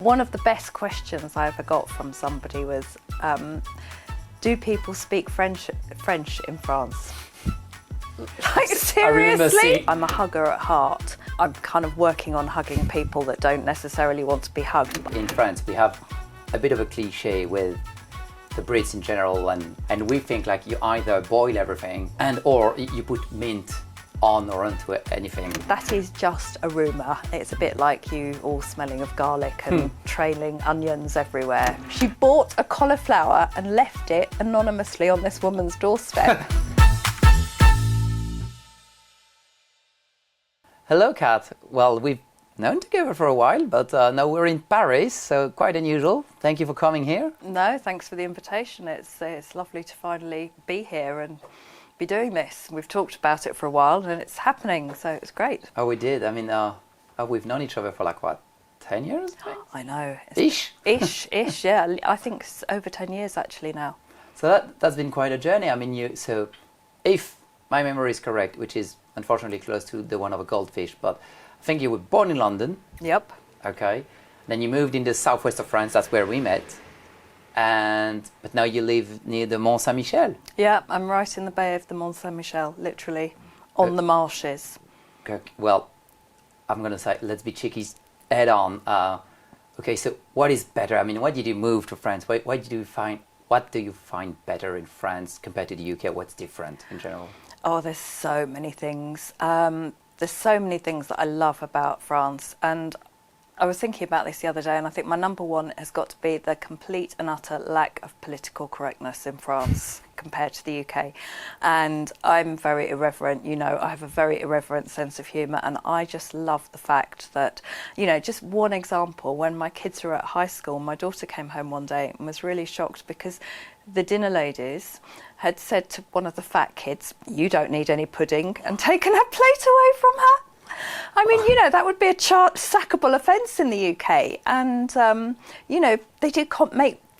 One of the best questions I ever got from somebody was, do people speak French in France? Like, seriously? I'm a hugger at heart. I'm kind of working on hugging people that don't necessarily want to be hugged. In France, we have a bit of a cliche with the Brits in general, and we think like you either boil everything or you put mint on or onto anything. That is just a rumour. It's a bit like you all smelling of garlic and trailing onions everywhere. She bought a cauliflower and left it anonymously on this woman's doorstep. Hello, Kat. Well, we've known together for a while, but now we're in Paris, so quite unusual. Thank you for coming here. No, thanks for the invitation. It's lovely to finally be here and be doing this. We've talked about it for a while and it's happening, so it's great. Oh, we did. I mean, we've known each other for like, what, 10 years? I know. Ish? Ish, yeah. I think it's over 10 years actually now. So that's been quite a journey. I mean, so if my memory is correct, which is unfortunately close to the one of a goldfish, but I think you were born in London. Yep. Okay. Then you moved in the southwest of France, that's where we met. But now you live near the Mont Saint-Michel. Yeah, I'm right in the bay of the Mont Saint-Michel, literally on the marshes. Well, I'm going to say, let's be cheeky head on. Okay, so what is better? I mean, why did you move to France? What do you find better in France compared to the UK? What's different in general? Oh, there's so many things. There's so many things that I love about France, and I was thinking about this the other day, and I think my number one has got to be the complete and utter lack of political correctness in France compared to the UK. And I'm very irreverent, you know, I have a very irreverent sense of humour, and I just love the fact that, you know, just one example, when my kids were at high school, my daughter came home one day and was really shocked because the dinner ladies had said to one of the fat kids, "You don't need any pudding," and taken her plate away from her. I mean, you know, that would be a sackable offence in the UK. And, you know, they do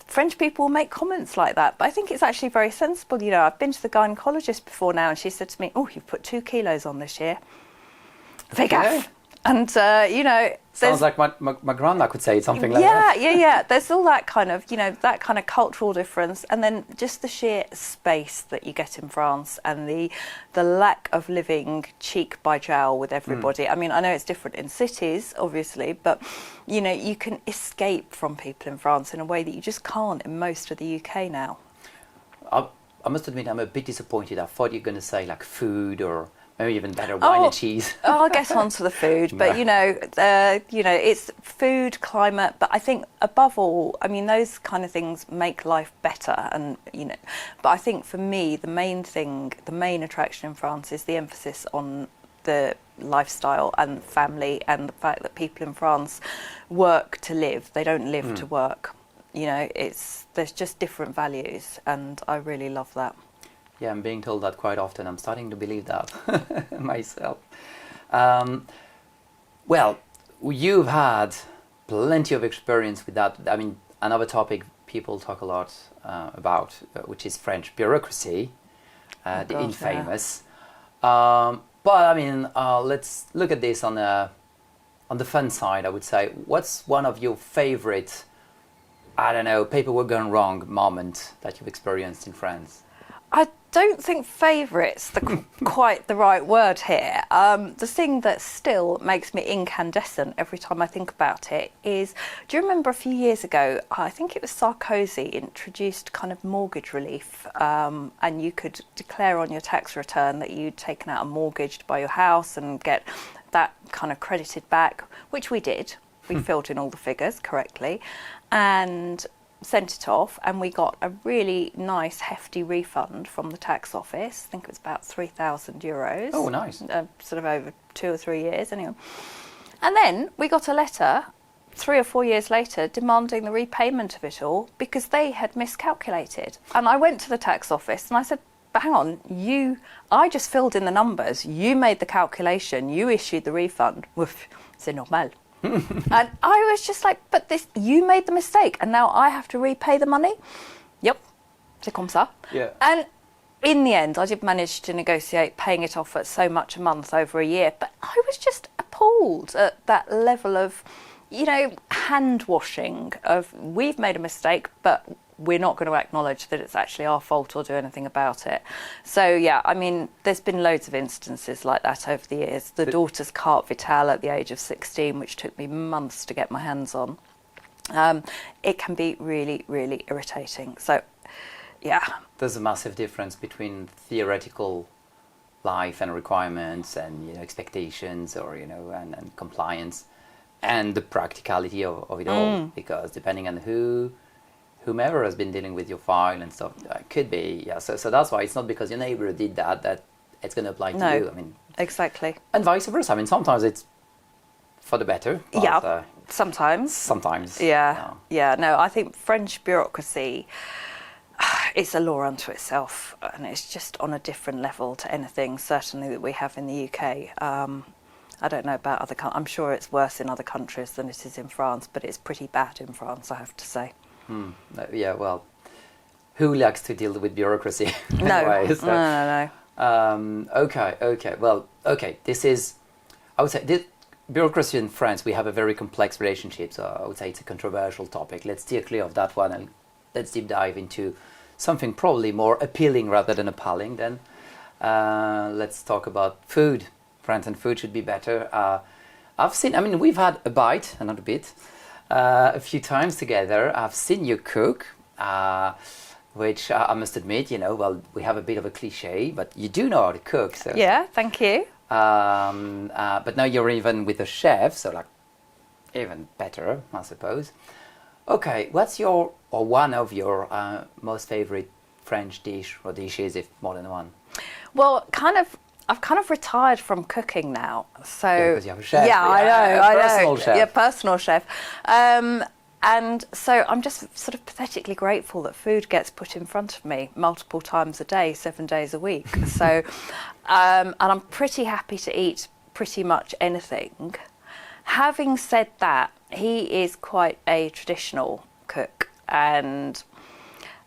French people make comments like that. But I think it's actually very sensible. You know, I've been to the gynaecologist before now, and she said to me, "Oh, you've put 2 kilos on this year. Fig off." And, you know... Sounds like my grandma could say something like that. Yeah. There's all that kind of, you know, that kind of cultural difference. And then just the sheer space that you get in France and the lack of living cheek by jowl with everybody. I mean, I know it's different in cities, obviously, but, you know, you can escape from people in France in a way that you just can't in most of the UK now. I must admit, I'm a bit disappointed. I thought you were going to say, like, food or... maybe even better wine and cheese. I'll get on to the food, but you know, it's food, climate. But I think above all, I mean, those kind of things make life better, and you know. But I think for me, the main attraction in France is the emphasis on the lifestyle and family, and the fact that people in France work to live. They don't live to work. You know, there's just different values, and I really love that. Yeah, I'm being told that quite often. I'm starting to believe that myself. Well, you've had plenty of experience with that. I mean, another topic people talk a lot about, which is French bureaucracy, the infamous. Yeah. But I mean, let's look at this on the fun side, I would say. What's one of your favorite, I don't know, paperwork gone wrong moment that you've experienced in France? I don't think favourite's quite the right word here. The thing that still makes me incandescent every time I think about it is, do you remember a few years ago, I think it was Sarkozy introduced kind of mortgage relief, and you could declare on your tax return that you'd taken out a mortgage to buy your house and get that kind of credited back, which we did. We filled in all the figures correctly and sent it off, and we got a really nice hefty refund from the tax office. I think it was about €3,000. Oh, nice. Sort of over 2 or 3 years anyway. And then we got a letter 3 or 4 years later demanding the repayment of it all because they had miscalculated. And I went to the tax office and I said, "But hang on, I just filled in the numbers, you made the calculation, you issued the refund. Woof, c'est normal." And I was just like, "But you made the mistake and now I have to repay the money?" Yep, c'est comme ça. Yeah. And in the end, I did manage to negotiate paying it off at so much a month over a year, but I was just appalled at that level of you know, hand washing of we've made a mistake, but we're not going to acknowledge that it's actually our fault or do anything about it. So, yeah, I mean, there's been loads of instances like that over the years. The daughter's carte vitale at the age of 16, which took me months to get my hands on. It can be really, really irritating. So, yeah. There's a massive difference between theoretical life and requirements and, you know, expectations or, you know, and compliance and the practicality of it all. Because depending on whomever has been dealing with your file and stuff, could be, yeah. So that's why it's not because your neighbor did that it's going to apply to you. I mean, exactly. And vice versa. I mean, sometimes it's for the better. But, yeah, sometimes. Sometimes. Yeah. No, I think French bureaucracy, it's a law unto itself, and it's just on a different level to anything, certainly, that we have in the UK. I don't know about other countries. I'm sure it's worse in other countries than it is in France, but it's pretty bad in France, I have to say. Yeah, well, who likes to deal with bureaucracy? No, anyway, so. no. Okay. This is, I would say, this bureaucracy in France. We have a very complex relationship, so I would say it's a controversial topic. Let's steer clear of that one and let's deep dive into something probably more appealing rather than appalling. Then let's talk about food. France and food should be better. We've had a bite, another bit. A few times together. I've seen you cook, which I must admit, you know, well, we have a bit of a cliche, but you do know how to cook. So. Yeah, thank you. But now you're even with a chef, so like even better, I suppose. Okay, what's your or one of your most favorite French dish or dishes, if more than one? Well, I've kind of retired from cooking now, so because you have a chef. Yeah, I know. Personal chef. Yeah, personal chef. And so I'm just sort of pathetically grateful that food gets put in front of me multiple times a day, 7 days a week. So, and I'm pretty happy to eat pretty much anything. Having said that, he is quite a traditional cook, and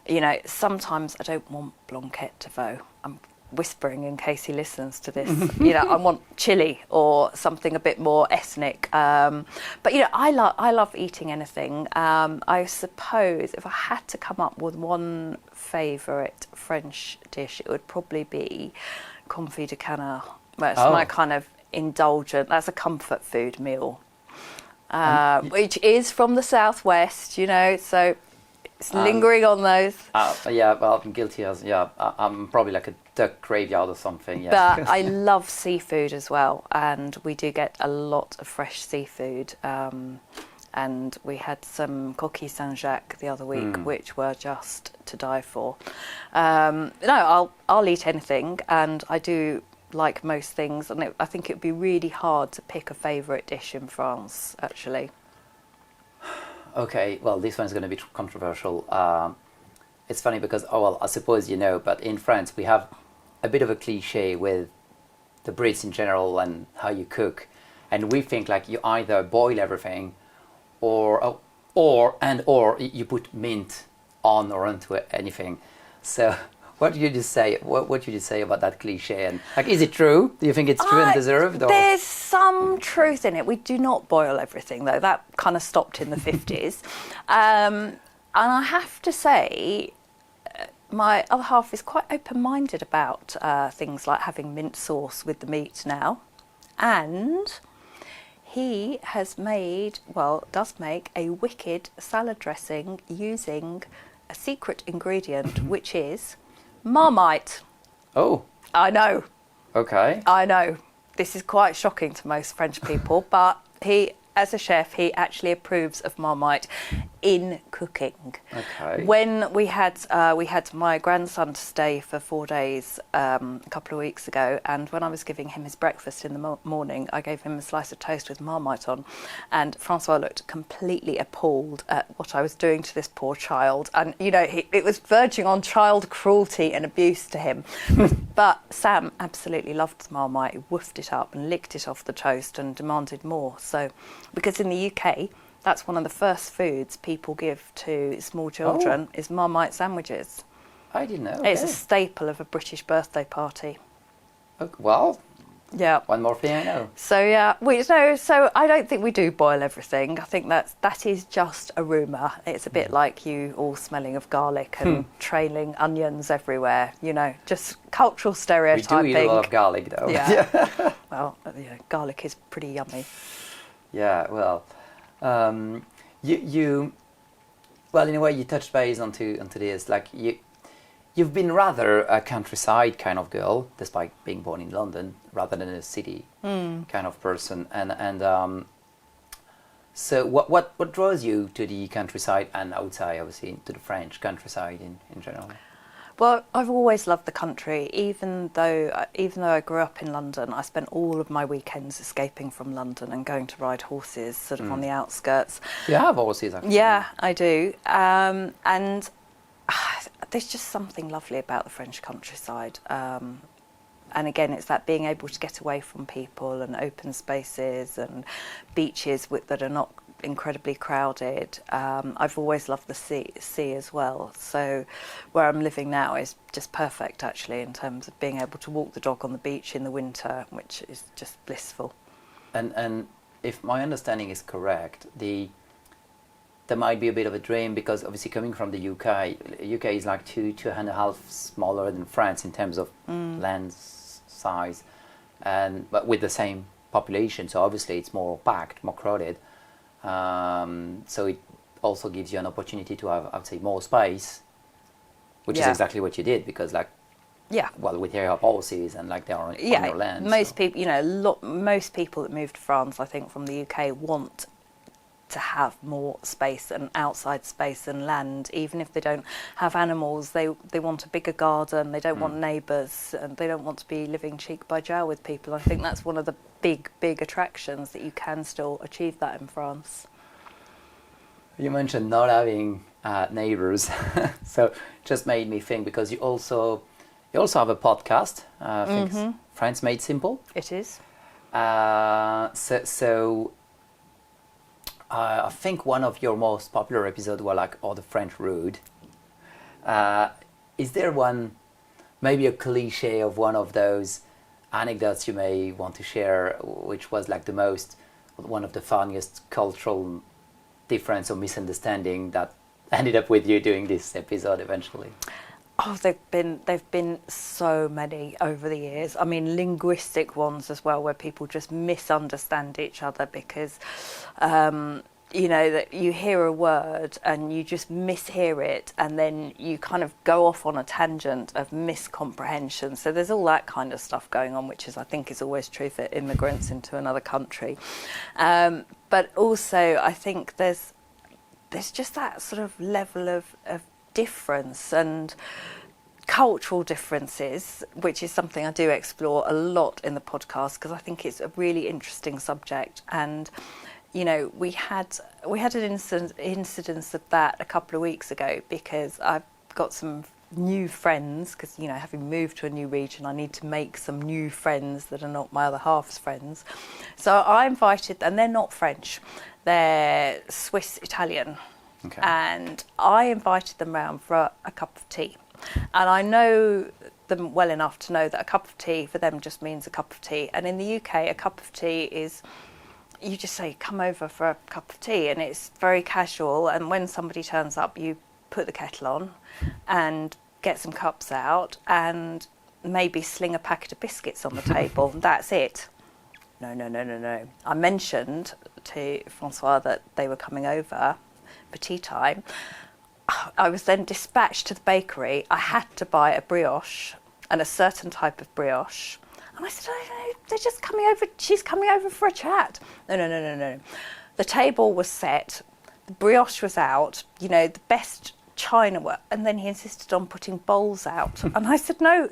you know, sometimes I don't want blanquette de veau. I'm whispering in case he listens to this. You know, I want chili or something a bit more ethnic. But you know, I love eating anything. I suppose if I had to come up with one favourite French dish, it would probably be confit de canard. That's my kind of indulgent. That's a comfort food meal, which is from the southwest. You know, so. It's lingering on those. Yeah, well, I'm guilty as, I'm probably like a duck graveyard or something, yeah. But I love seafood as well, and we do get a lot of fresh seafood. And we had some coquilles Saint-Jacques the other week, which were just to die for. I'll eat anything, and I do like most things, and I think it would be really hard to pick a favourite dish in France, actually. Okay, well, this one's going to be controversial. It's funny because, I suppose you know, but in France we have a bit of a cliche with the Brits in general and how you cook, and we think like you either boil everything, or you put mint on or onto anything. So, what did you say? What did you say about that cliche? And like, is it true? Do you think it's true and deserved? Or? There's some truth in it. We do not boil everything, though. That kind of stopped in the 50s. And I have to say, my other half is quite open-minded about things like having mint sauce with the meat now. And he does make a wicked salad dressing using a secret ingredient, which is Marmite. Oh. I know. Okay. I know. This is quite shocking to most French people, but he, as a chef, he actually approves of Marmite in cooking. Okay. When we had my grandson to stay for 4 days a couple of weeks ago, and when I was giving him his breakfast in the morning, I gave him a slice of toast with Marmite on, and Francois looked completely appalled at what I was doing to this poor child, and you know, it was verging on child cruelty and abuse to him. But Sam absolutely loved the Marmite. He woofed it up and licked it off the toast and demanded more. So, because in the UK, that's one of the first foods people give to small children is Marmite sandwiches. I didn't know. It's a staple of a British birthday party. Okay, well, Yeah. One more thing I know. So so I don't think we do boil everything. I think that is just a rumour. It's a bit like you all smelling of garlic and trailing onions everywhere. Just cultural We stereotyping. do eat a lot of garlic, though. Yeah. Well, garlic is pretty yummy. Yeah. Well, well, in a way, you touched base onto this. Like you've been rather a countryside kind of girl, despite being born in London, rather than a city kind of person. And so what draws you to the countryside and outside, obviously, to the French countryside in general? Well, I've always loved the country. Even though I grew up in London, I spent all of my weekends escaping from London and going to ride horses, sort of on the outskirts. You have horses, actually. Yeah, I do. And there's just something lovely about the French countryside. And again, it's that being able to get away from people and open spaces and beaches that are not incredibly crowded. I've always loved the sea as well. So where I'm living now is just perfect, actually, in terms of being able to walk the dog on the beach in the winter, which is just blissful. And if my understanding is correct, there might be a bit of a dream, because obviously coming from the UK is like 2.5 smaller than France in terms of land size, but with the same population, so obviously it's more packed, more crowded. So it also gives you an opportunity to have, I would say, more space, which is exactly what you did, because well, with here you have horses and they're on your land. Most people, most people that move to France, I think, from the UK want to have more space and outside space and land. Even if they don't have animals, they want a bigger garden. They don't want neighbours, and they don't want to be living cheek by jowl with people. I think that's one of the big attractions, that you can still achieve that in France. You mentioned not having neighbours, so just made me think, because you also have a podcast. I think it's France Made Simple. It is. I think one of your most popular episodes were "Are the French rude?" Is there maybe a cliche of one of those anecdotes you may want to share, which was one of the funniest cultural difference or misunderstanding that ended up with you doing this episode eventually? Oh, they've been so many over the years. I mean, linguistic ones as well, where people just misunderstand each other because, that you hear a word and you just mishear it, and then you kind of go off on a tangent of miscomprehension. So there's all that kind of stuff going on, which I think is always true for immigrants into another country. But also, I think there's just that sort of level of difference and cultural differences, which is something I do explore a lot in the podcast, because I think it's a really interesting subject. And we had an incidence of that a couple of weeks ago, because I've got some new friends, because having moved to a new region, I need to make some new friends that are not my other half's friends. So I invited, and they're not French, they're Swiss Italian. Okay. And I invited them round for a cup of tea. And I know them well enough to know that a cup of tea for them just means a cup of tea. And in the UK, a cup of tea is, you just say, come over for a cup of tea. And it's very casual. And when somebody turns up, you put the kettle on and get some cups out and maybe sling a packet of biscuits on the table. And that's it. No. I mentioned to Francois that they were coming over for tea time. I was then dispatched to the bakery. I had to buy a brioche, and a certain type of brioche. And I said, oh, they're just coming over. She's coming over for a chat. No. The table was set. The brioche was out. The best china. And then he insisted on putting bowls out. And I said, no.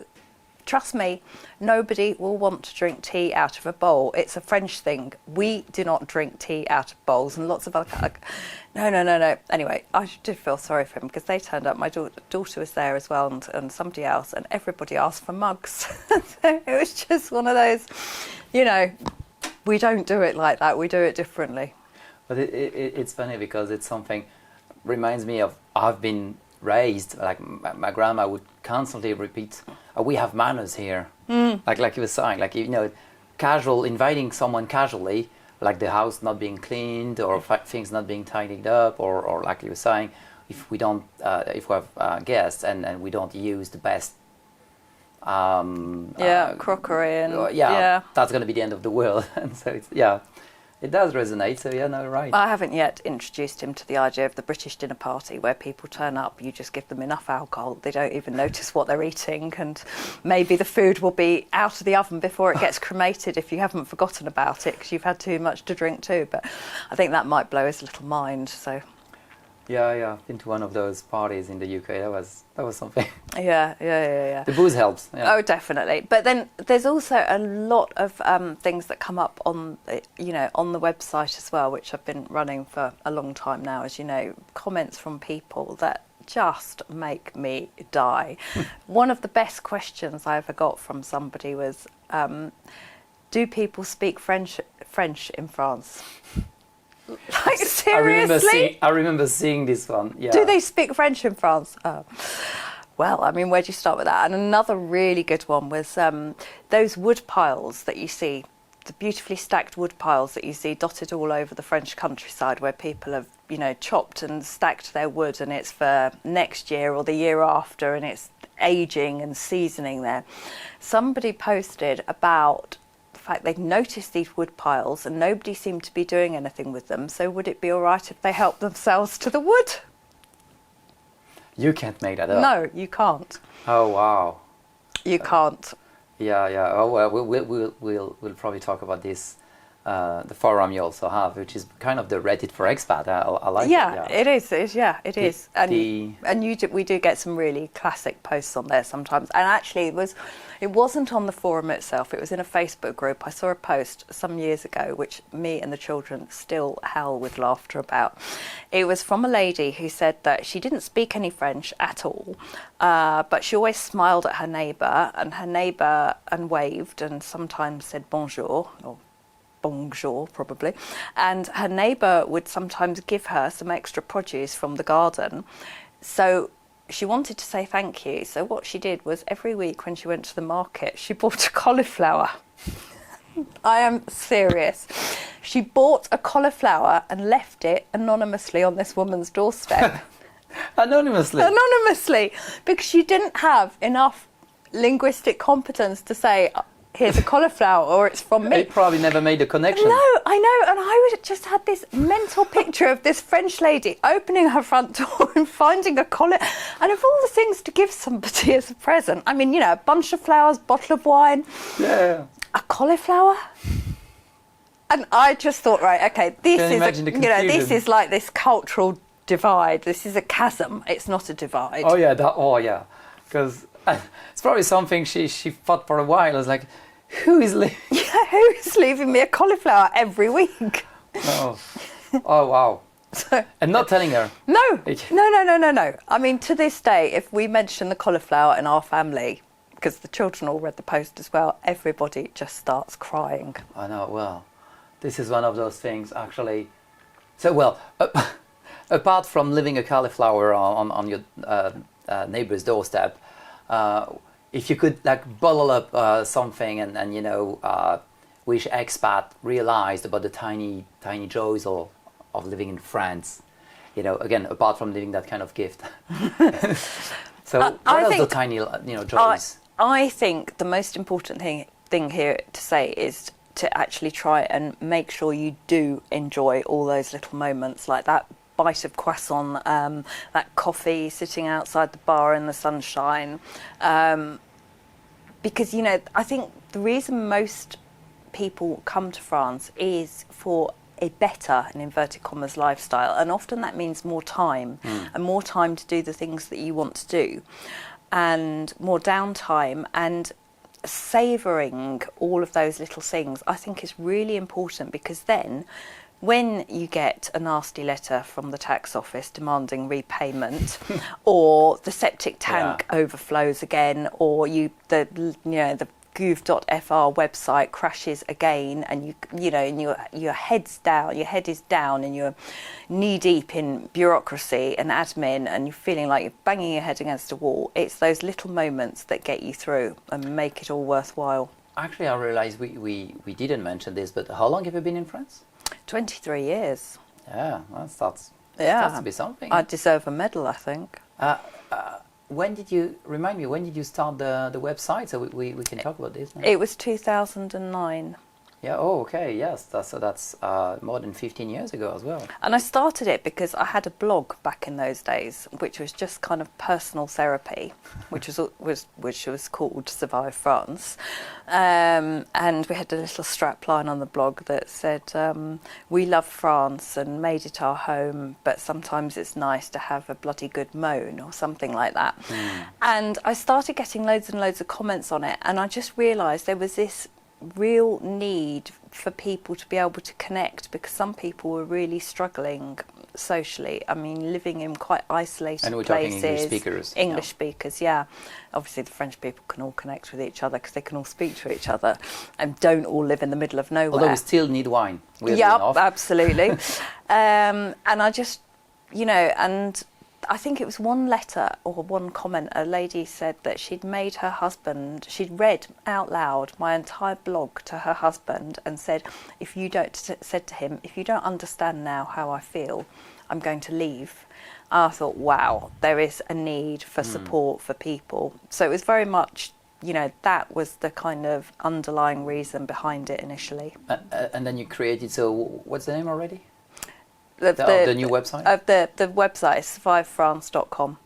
Trust me, nobody will want to drink tea out of a bowl. It's a French thing. We do not drink tea out of bowls, and lots of other... No. Anyway, I did feel sorry for him, because they turned up. My daughter was there as well, and somebody else, and everybody asked for mugs. So it was just one of those, we don't do it like that. We do it differently. But it's funny, because it's something, reminds me of, I've been raised, my grandma would constantly repeat, we have manners here. Like you were saying, casual, inviting someone casually, like the house not being cleaned or things not being tidied up, or like you were saying, if we don't, if we have guests and we don't use the best, crockery and that's going to be the end of the world. And so it's it does resonate. So right. I haven't yet introduced him to the idea of the British dinner party where people turn up, you just give them enough alcohol, they don't even notice what they're eating, and maybe the food will be out of the oven before it gets cremated if you haven't forgotten about it because you've had too much to drink too. But I think that might blow his little mind. So yeah, been to one of those parties in the UK. That was something. Yeah. The booze helps. Yeah. Oh, definitely. But then there's also a lot of things that come up on on the website as well, which I've been running for a long time now, as you know, comments from people that just make me die. One of the best questions I ever got from somebody was, do people speak French in France? Like, seriously? I remember seeing this one. Yeah. Do they speak French in France? Oh. Well, I mean, where do you start with that? And another really good one was those wood piles that you see, the beautifully stacked wood piles that you see dotted all over the French countryside, where people have, chopped and stacked their wood, and it's for next year or the year after, and it's aging and seasoning there. Somebody posted about fact they'd noticed these wood piles and nobody seemed to be doing anything with them, so would it be all right if they helped themselves to the wood? You can't make that up. No, you can't. Oh wow. You can't. Yeah. Oh well, we'll probably talk about this. The forum you also have, which is kind of the Reddit for expat. I like it. Yeah, it is. And we do get some really classic posts on there sometimes. And actually, it wasn't on the forum itself. It was in a Facebook group. I saw a post some years ago, which me and the children still howl with laughter about. It was from a lady who said that she didn't speak any French at all, but she always smiled at her neighbour, and waved, and sometimes said bonjour or bonjour probably, and her neighbour would sometimes give her some extra produce from the garden, so she wanted to say thank you. So what she did was every week when she went to the market, she bought a cauliflower. I am serious. She bought a cauliflower and left it anonymously on this woman's doorstep. Anonymously, because she didn't have enough linguistic competence to say, here's a cauliflower, or it's from me. They probably never made a connection. No, I know, and I would just had this mental picture of this French lady opening her front door and finding a cauliflower, and of all the things to give somebody as a present, I mean, a bunch of flowers, bottle of wine, a cauliflower. And I just thought, right, okay, this is like this cultural divide. This is a chasm. It's not a divide. Oh yeah, because it's probably something she thought for a while. I was like, who is leaving me a cauliflower every week? Oh wow. And not telling her. No. I mean, to this day, if we mention the cauliflower in our family, because the children all read the post as well, everybody just starts crying. I know. Well, this is one of those things, actually. So, apart from leaving a cauliflower on your neighbor's doorstep, if you could bottle up something and which expat realized about the tiny joys of living in France, again, apart from leaving that kind of gift. So what else the tiny joys? I think the most important thing here to say is to actually try and make sure you do enjoy all those little moments, like that bite of croissant, that coffee sitting outside the bar in the sunshine, because I think the reason most people come to France is for a better, in inverted commas, lifestyle, and often that means more time and more time to do the things that you want to do, and more downtime, and savouring all of those little things I think is really important, because then when you get a nasty letter from the tax office demanding repayment, or the septic tank overflows again, or the gouv.fr website crashes again, and your head is down, and you're knee deep in bureaucracy and admin, and you're feeling like you're banging your head against a wall. It's those little moments that get you through and make it all worthwhile. Actually, I realized we didn't mention this, but how long have you been in France? 23 years. Yeah, that starts Yeah. to be something. I deserve a medal, I think. When did you, remind me, when did you start the website? So we can talk about this now. It was 2009. Yeah, oh, okay, yes. That's more than 15 years ago as well. And I started it because I had a blog back in those days, which was just kind of personal therapy, which was called Survive France. And we had a little strap line on the blog that said, we love France and made it our home, but sometimes it's nice to have a bloody good moan, or something like that. And I started getting loads and loads of comments on it, and I just realised there was this real need for people to be able to connect, because some people were really struggling socially. I mean, living in quite isolated and we're places. talking English speakers. English speakers, yeah. Obviously, the French people can all connect with each other because they can all speak to each other and don't all live in the middle of nowhere. Although we still need wine. Yeah, absolutely. And I just, and I think it was one letter or one comment, a lady said that she'd read out loud my entire blog to her husband and said to him, if you don't understand now how I feel, I'm going to leave. And I thought, wow, there is a need for support for people. So it was very much, that was the kind of underlying reason behind it initially. And then you created, so what's the name already? The new website? The website is survivefrance.com.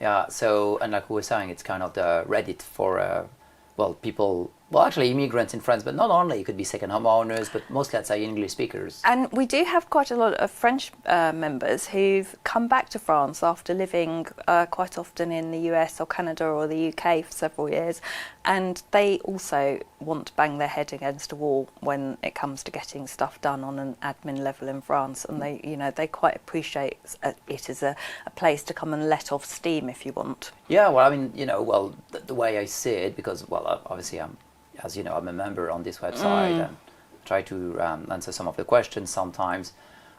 Yeah, so, and like we were saying, it's kind of the Reddit for, people, actually immigrants in France, but not only, it could be second homeowners, but mostly, I'd say, English speakers. And we do have quite a lot of French members who've come back to France after living quite often in the US or Canada or the UK for several years, and they also want to bang their head against a wall when it comes to getting stuff done on an admin level in France, and they quite appreciate it as a place to come and let off steam if you want. Yeah, well, I mean, the way I see it, because, obviously as you know, I'm a member on this website and try to answer some of the questions sometimes.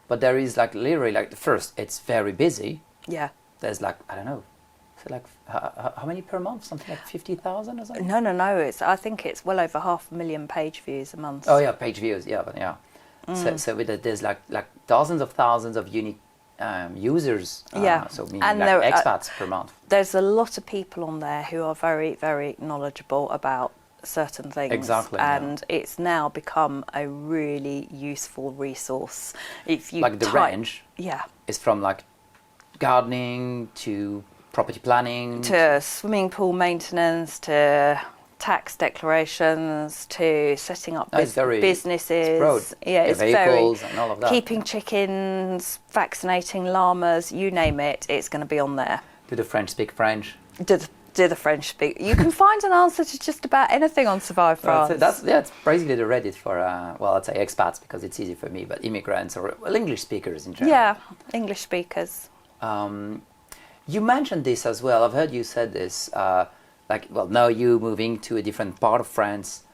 But there is literally first, it's very busy. Yeah. There's I don't know, so how many per month? Something like 50,000 or something? No. I think it's well over 500,000 page views a month. Oh yeah, page views. Yeah, but yeah. So with it, there's dozens of thousands of unique users. Yeah. So meaning and there, expats per month. There's a lot of people on there who are very, very knowledgeable about certain things. Exactly. And it's now become a really useful resource. If you the range. Yeah. Is from gardening to property planning to swimming pool maintenance to tax declarations to setting up businesses. It's broad. Yeah, it's vehicles very and all of that. Keeping chickens, vaccinating llamas, you name it, it's going to be on there. Do the French speak French? Do the French speak? You can find an answer to just about anything on Survive France. It's basically the Reddit for I'd say expats because it's easy for me, but immigrants or English speakers in general. Yeah, English speakers. You mentioned this as well. I've heard you said this. Now you moving to a different part of France,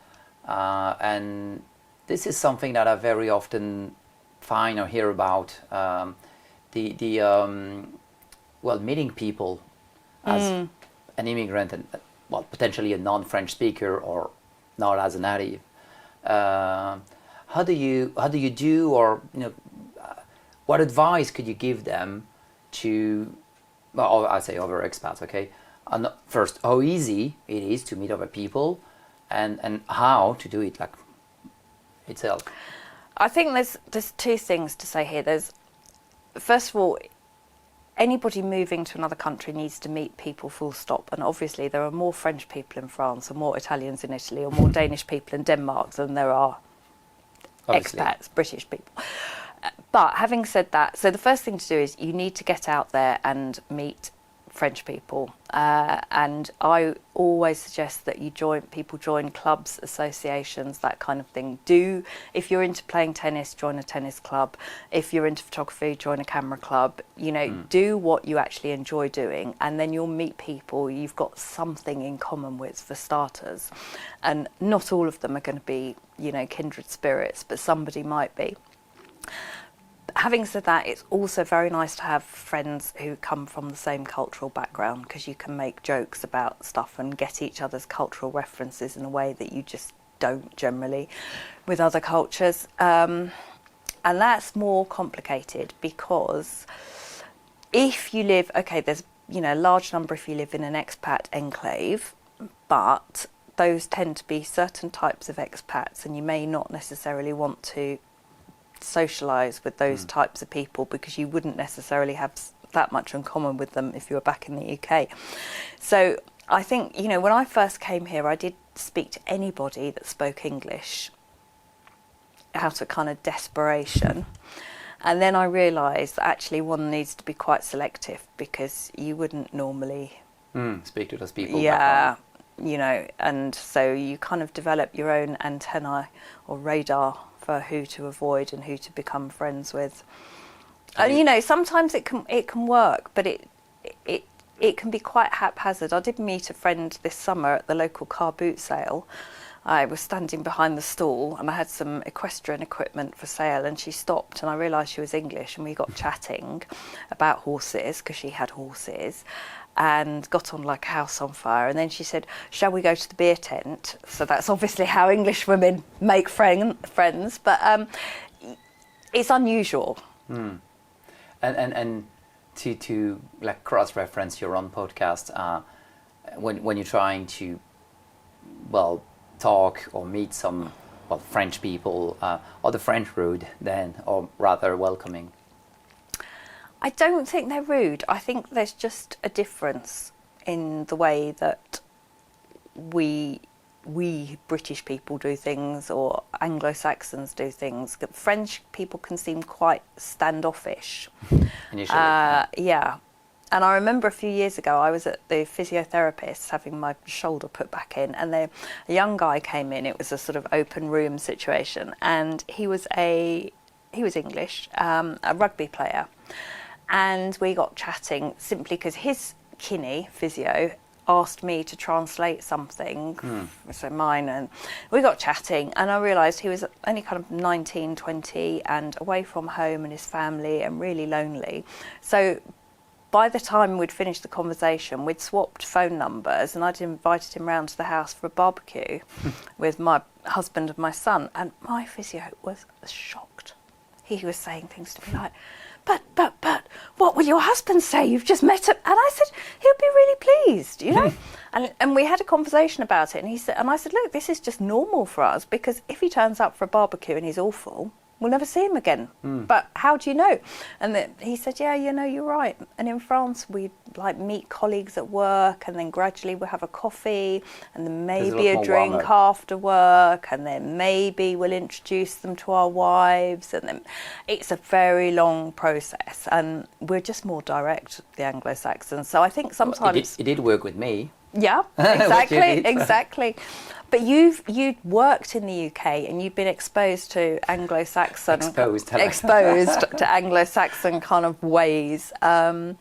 and this is something that I very often find or hear about. Meeting people as an immigrant and potentially a non-French speaker or not as a native. How do you do, or what advice could you give them to? Well, I say other expats, okay. And first, how easy it is to meet other people, and how to do it itself. I think there's two things to say here. There's, first of all, anybody moving to another country needs to meet people full stop, and obviously there are more French people in France or more Italians in Italy or more Danish people in Denmark than there are obviously. Expats, British people. But having said that, so the first thing to do is you need to get out there and meet French people, and I always suggest that people join clubs, associations, that kind of thing. If you're into playing tennis, join a tennis club. If you're into photography, join a camera club. Do what you actually enjoy doing, and then you'll meet people you've got something in common with, for starters. And not all of them are going to be kindred spirits, but somebody might be. Having said that, it's also very nice to have friends who come from the same cultural background, because you can make jokes about stuff and get each other's cultural references in a way that you just don't generally with other cultures. And that's more complicated because if you live, okay, there's, you know, a large number if you live in an expat enclave, but those tend to be certain types of expats, and you may not necessarily want to socialise with those types of people because you wouldn't necessarily have that much in common with them if you were back in the UK. So I think, you know, when I first came here, I did speak to anybody that spoke English out of kind of desperation. And then I realised that actually one needs to be quite selective because you wouldn't normally speak to those people. Yeah, you know, and so you kind of develop your own antennae or radar for who to avoid and who to become friends with. And you know, sometimes it can work, but it can be quite haphazard. I did meet a friend this summer at the local car boot sale. I was standing behind the stall and I had some equestrian equipment for sale, and she stopped and I realised she was English, and we got chatting about horses because she had horses, and got on like a house on fire. And then she said, shall we go to the beer tent? So that's obviously how English women make friends, but it's unusual. And to like cross-reference your own podcast, when you're trying to, well, talk or meet some, well, French people, are the French rude then, or rather welcoming? I don't think they're rude. I think there's just a difference in the way that we British people do things or Anglo-Saxons do things. French people can seem quite standoffish. Initially. Yeah. And I remember a few years ago, I was at the physiotherapist having my shoulder put back in, and a young guy came in. It was a sort of open room situation, and he was English, a rugby player. And we got chatting simply because his physio asked me to translate something, so mine, and we got chatting, and I realised he was only kind of 19, 20 and away from home and his family and really lonely. So by the time we'd finished the conversation, we'd swapped phone numbers, and I'd invited him round to the house for a barbecue with my husband and my son, and my physio was shocked. He was saying things to me like, but, what will your husband say? You've just met him. And I said, he'll be really pleased, you know? and we had a conversation about it, and I said, look, this is just normal for us, because if he turns up for a barbecue and he's awful, we'll never see him again. But how do you know? And he said, yeah, you know, you're right. And in France, we like meet colleagues at work, and then gradually we'll have a coffee, and then maybe a drink after work, and then maybe we'll introduce them to our wives, and then it's a very long process, and we're just more direct, the Anglo-Saxons. So I think sometimes it did work with me. Yeah, exactly. But you'd worked in the UK and you've been exposed to Anglo-Saxon, exposed to Anglo-Saxon kind of ways. But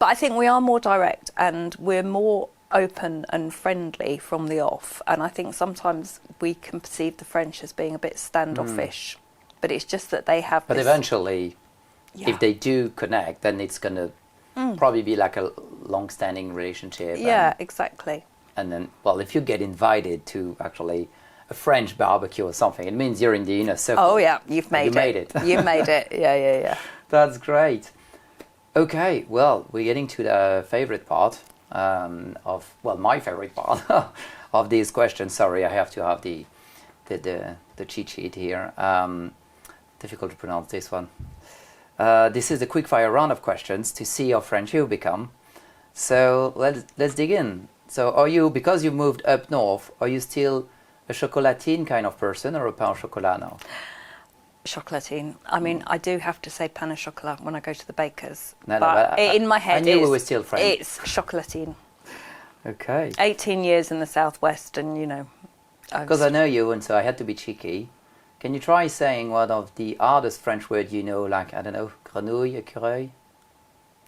I think we are more direct and we're more open and friendly from the off. And I think sometimes we can perceive the French as being a bit standoffish. But it's just that they have. But eventually, if they do connect, then it's going to probably be like a long-standing relationship. Yeah, exactly. And then, well, if you get invited to actually a French barbecue or something, it means you're in the inner circle. Oh, yeah, you've made it. You've made it. Yeah. That's great. Okay, well, we're getting to the favorite part my favorite part of these questions. Sorry, I have to have the cheat sheet here. Difficult to pronounce this one. This is a quick-fire round of questions to see how French you become. So let's dig in. So are you, because you moved up north, are you still a chocolatine kind of person or a pain au chocolat now? Chocolatine. I mean, I do have to say pain au chocolat when I go to the baker's. No, but in my head, I knew we were still friends. It's chocolatine. Okay. 18 years in the southwest, and you know. Because I know you, and so I had to be cheeky. Can you try saying one of the hardest French words you know, like, I don't know, grenouille, écureuil?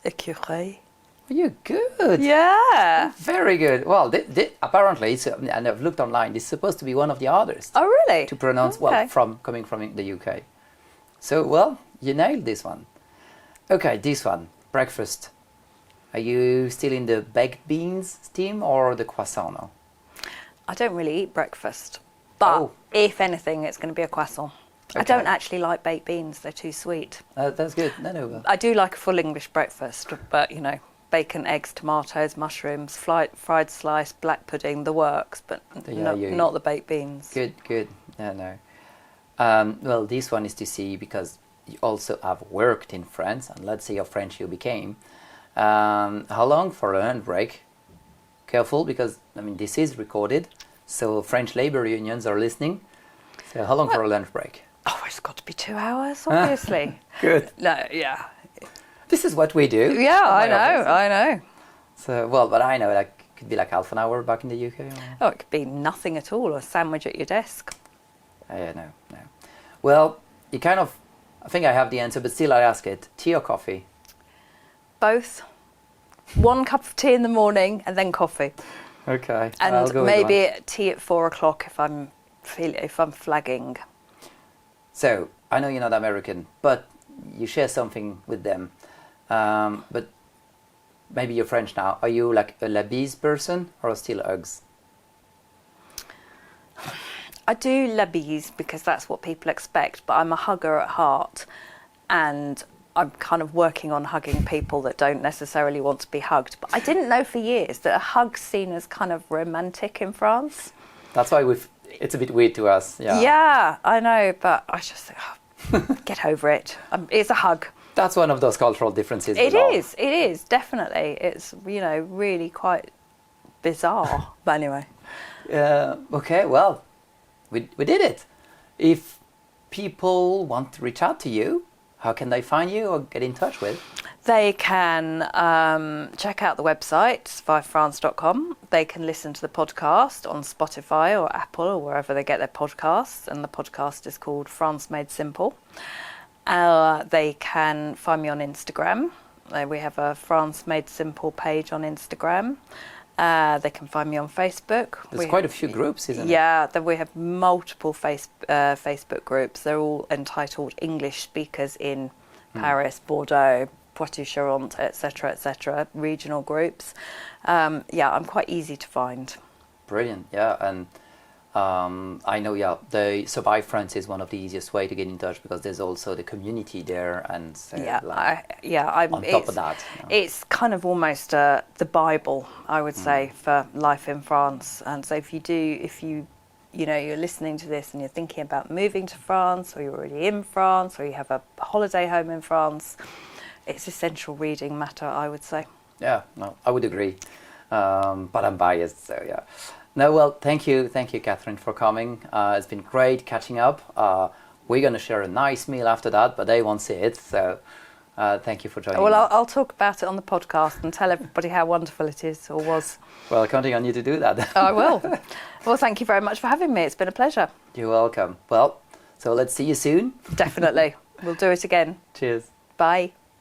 Écureuil. You're good. Yeah. Very good. Well, apparently, and I've looked online, it's supposed to be one of the hardest. Oh, really? To pronounce, coming from the UK. So, well, you nailed this one. Okay, this one, breakfast. Are you still in the baked beans team or the croissant now? I don't really eat breakfast. But if anything, it's going to be a croissant. Okay. I don't actually like baked beans; they're too sweet. That's good. No. I do like a full English breakfast, but bacon, eggs, tomatoes, mushrooms, fried slice, black pudding, the works, but not the baked beans. Good. No. Well, this one is to see because you also have worked in France, and let's see how French you became. How long for a lunch break? Careful, because this is recorded, so French labor unions are listening. So how long for a lunch break? Oh, it's got to be 2 hours, obviously. Good. No, yeah. This is what we do. Yeah, I know. So, but I know it could be like half an hour back in the UK. Or... Oh, it could be nothing at all, or a sandwich at your desk. No. Well, I think I have the answer, but still I ask it. Tea or coffee? Both. 1 cup of tea in the morning and then coffee. Okay. And maybe tea at 4 o'clock if I'm flagging. So, I know you're not American, but you share something with them. But maybe you're French now. Are you like a la bise person or still Uggs? I do la bise because that's what people expect, but I'm a hugger at heart, and I'm kind of working on hugging people that don't necessarily want to be hugged. But I didn't know for years that a hug's seen as kind of romantic in France. That's why it's a bit weird to us. Yeah. Yeah, I know, but I just think, get over it. It's a hug. That's one of those cultural differences. It is, definitely. It's, really quite bizarre. But anyway. Okay, well, we did it. If people want to reach out to you, how can they find you or get in touch with? They can check out the website, survivefrance.com. They can listen to the podcast on Spotify or Apple or wherever they get their podcasts. And the podcast is called France Made Simple. They can find me on Instagram. We have a France Made Simple page on Instagram. They can find me on Facebook. There's quite a few groups, isn't it? Yeah, we have multiple Facebook groups. They're all entitled English speakers in Paris, Bordeaux, Poitou-Charentes, etc., regional groups. I'm quite easy to find. Brilliant, yeah. And I know, the Survive France is one of the easiest way to get in touch because there's also the community there, and so on top of that, it's kind of almost the Bible, I would say, for life in France. And so if you're listening to this and you're thinking about moving to France, or you're already in France, or you have a holiday home in France, it's essential reading matter, I would say. Yeah, no, I would agree, but I'm biased, so yeah. No, well, thank you, Catherine, for coming. It's been great catching up. We're going to share a nice meal after that, but they won't see it. So thank you for joining. Well, I'll talk about it on the podcast and tell everybody how wonderful it is, or was. Well, counting on you to do that. I will. Well, thank you very much for having me. It's been a pleasure. You're welcome. Well, so let's see you soon. Definitely. We'll do it again. Cheers. Bye.